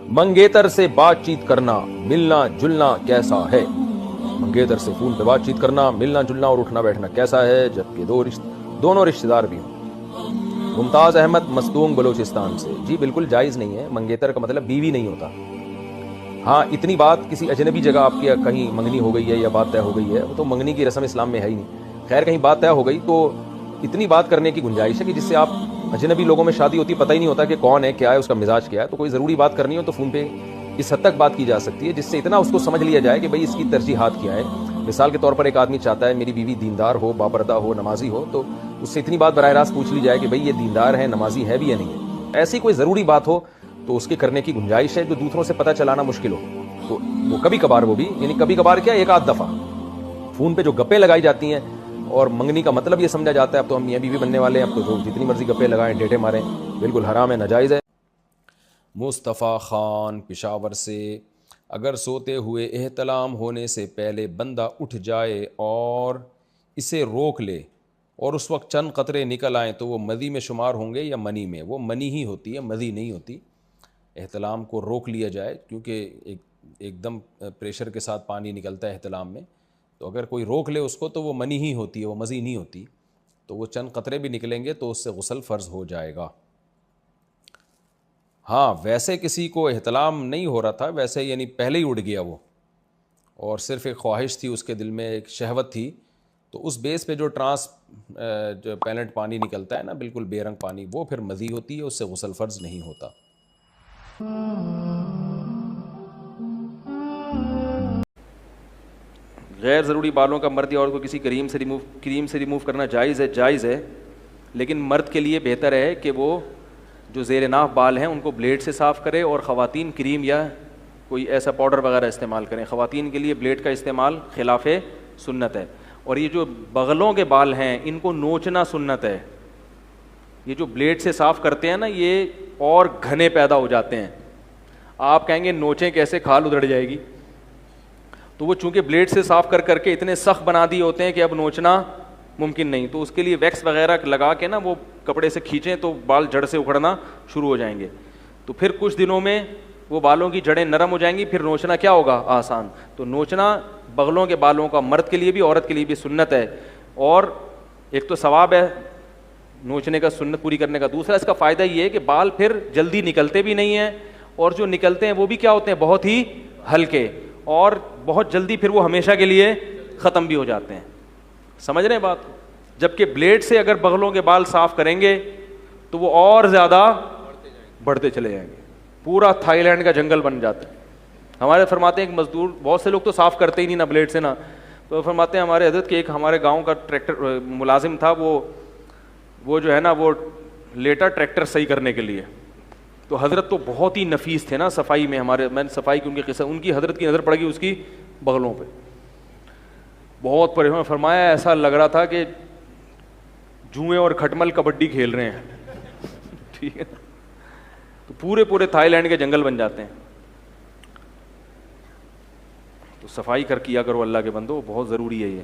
منگیتر سے بات چیت کرنا ملنا جلنا کیسا ہے؟ منگیتر سے فون پہ بات چیت کرنا ملنا جلنا اور اٹھنا بیٹھنا کیسا ہے جبکہ دونوں رشتہ دار بھی ہوں؟ ممتاز احمد مصدوم بلوچستان سے، جی بالکل جائز نہیں ہے، منگیتر کا مطلب بیوی نہیں ہوتا۔ ہاں اتنی بات کسی اجنبی جگہ آپ کی کہیں منگنی ہو گئی ہے یا بات طے ہو گئی ہے تو منگنی کی رسم اسلام میں ہے ہی نہیں، خیر کہیں بات طے ہو گئی تو اتنی بات کرنے کی گنجائش ہے کہ جس سے آپ اجنبی لوگوں میں شادی ہوتی پتہ ہی نہیں ہوتا کہ کون ہے کیا ہے اس کا مزاج کیا ہے، تو کوئی ضروری بات کرنی ہو تو فون پہ اس حد تک بات کی جا سکتی ہے جس سے اتنا اس کو سمجھ لیا جائے کہ بھئی اس کی ترجیحات کیا ہے۔ مثال کے طور پر ایک آدمی چاہتا ہے میری بیوی دیندار ہو، بابردہ ہو، نمازی ہو، تو اس سے اتنی بات براہ راست پوچھ لی جائے کہ بھئی یہ دیندار ہے، نمازی ہے بھی یا نہیں ہے۔ ایسی کوئی ضروری بات ہو تو اس کے کرنے کی گنجائش ہے جو دوسروں سے پتہ چلانا مشکل ہو، تو وہ کبھی کبھار، وہ بھی یعنی کبھی کبھار کیا ایک آدھ دفعہ فون پہ جو گپیں لگائی جاتی ہیں اور منگنی کا مطلب یہ سمجھا جاتا ہے اب تو ہم میاں بیوی بننے والے ہیں، اب تو جتنی مرضی گپیں لگائیں ڈیٹے ماریں، بالکل حرام ہے، ناجائز ہے۔ مصطفیٰ خان پشاور سے، اگر سوتے ہوئے احتلام ہونے سے پہلے بندہ اٹھ جائے اور اسے روک لے اور اس وقت چند قطرے نکل آئیں تو وہ مدی میں شمار ہوں گے یا منی میں؟ وہ منی ہی ہوتی ہے، مدی نہیں ہوتی۔ احتلام کو روک لیا جائے کیونکہ ایک دم پریشر کے ساتھ پانی نکلتا ہے احتلام میں، تو اگر کوئی روک لے اس کو تو وہ منی ہی ہوتی ہے، وہ مزی نہیں ہوتی، تو وہ چند قطرے بھی نکلیں گے تو اس سے غسل فرض ہو جائے گا۔ ہاں ویسے کسی کو احتلام نہیں ہو رہا تھا، ویسے یعنی پہلے ہی اڑ گیا وہ اور صرف ایک خواہش تھی اس کے دل میں، ایک شہوت تھی، تو اس بیس پہ جو جو پیلنٹ پانی نکلتا ہے نا بالکل بے رنگ پانی، وہ پھر مزی ہوتی ہے، اس سے غسل فرض نہیں ہوتا۔ غیر ضروری بالوں کا مرد یا عورت کو کسی کریم سے ریموو کرنا جائز ہے، لیکن مرد کے لیے بہتر ہے کہ وہ جو زیر ناف بال ہیں ان کو بلیڈ سے صاف کرے، اور خواتین کریم یا کوئی ایسا پاؤڈر وغیرہ استعمال کریں۔ خواتین کے لیے بلیڈ کا استعمال خلاف سنت ہے، اور یہ جو بغلوں کے بال ہیں ان کو نوچنا سنت ہے۔ یہ جو بلیڈ سے صاف کرتے ہیں نا یہ اور گھنے پیدا ہو جاتے ہیں، آپ کہیں گے نوچیں کیسے، کھال ادھڑ جائے گی، تو وہ چونکہ بلیڈ سے صاف کر کے اتنے سخت بنا دیے ہوتے ہیں کہ اب نوچنا ممکن نہیں، تو اس کے لیے ویکس وغیرہ لگا کے نا وہ کپڑے سے کھینچیں تو بال جڑ سے اکھڑنا شروع ہو جائیں گے، تو پھر کچھ دنوں میں وہ بالوں کی جڑیں نرم ہو جائیں گی، پھر نوچنا کیا ہوگا، آسان۔ تو نوچنا بغلوں کے بالوں کا مرد کے لیے بھی عورت کے لیے بھی سنت ہے، اور ایک تو ثواب ہے نوچنے کا، سنت پوری کرنے کا، دوسرا اس کا فائدہ یہ ہے کہ بال پھر جلدی نکلتے بھی نہیں ہیں، اور جو نکلتے ہیں وہ بھی کیا ہوتے ہیں، بہت ہی ہلکے، اور بہت جلدی پھر وہ ہمیشہ کے لیے ختم بھی ہو جاتے ہیں۔ سمجھ رہے ہیں بات کو؟ جبکہ بلیڈ سے اگر بغلوں کے بال صاف کریں گے تو وہ اور زیادہ بڑھتے چلے جائیں گے، پورا تھائی لینڈ کا جنگل بن جاتا ہے۔ ہمارے فرماتے ہیں ایک مزدور، بہت سے لوگ تو صاف کرتے ہی نہیں نا بلیڈ سے نا، تو فرماتے ہیں ہمارے حضرت کے ایک ہمارے گاؤں کا ٹریکٹر ملازم تھا، وہ جو ہے نا وہ لیٹا ٹریکٹر صحیح کرنے کے لیے، تو حضرت تو بہت ہی نفیس تھے نا صفائی میں، میں نے صفائی کی ان کی قصہ، ان کی حضرت کی نظر پڑ گئی اس کی بغلوں پہ، بہت پریشان، فرمایا ایسا لگ رہا تھا کہ جوئیں اور کھٹمل کبڈی کھیل رہے ہیں، ٹھیک ہے، تو پورے تھائی لینڈ کے جنگل بن جاتے ہیں۔ تو صفائی کیا کرو اللہ کے بندو، بہت ضروری ہے یہ۔